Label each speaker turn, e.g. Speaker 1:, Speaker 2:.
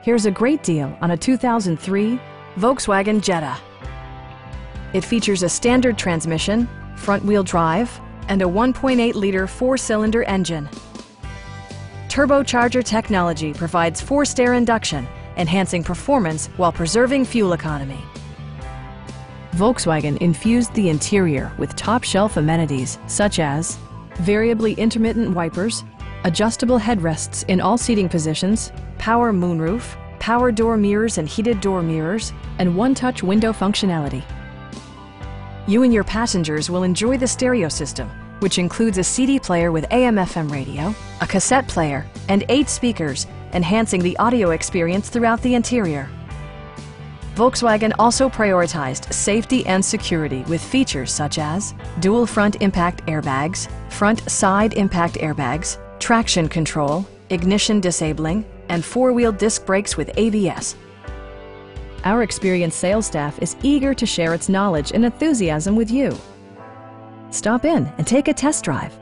Speaker 1: Here's a great deal on a 2003 Volkswagen Jetta. It features a standard transmission, front-wheel drive, and a 1.8-liter four-cylinder engine. Turbocharger technology provides forced air induction, enhancing performance while preserving fuel economy. Volkswagen infused the interior with top-shelf amenities such as variably intermittent wipers, adjustable headrests in all seating positions, power moonroof, power door mirrors and heated door mirrors, and one-touch window functionality. You and your passengers will enjoy the stereo system, which includes a CD player with AM/FM radio, a cassette player, and 8 speakers, enhancing the audio experience throughout the interior. Volkswagen also prioritized safety and security with features such as dual front impact airbags, front side impact airbags, traction control, ignition disabling, and 4-wheel disc brakes with ABS. Our experienced sales staff is eager to share its knowledge and enthusiasm with you. Stop in and take a test drive.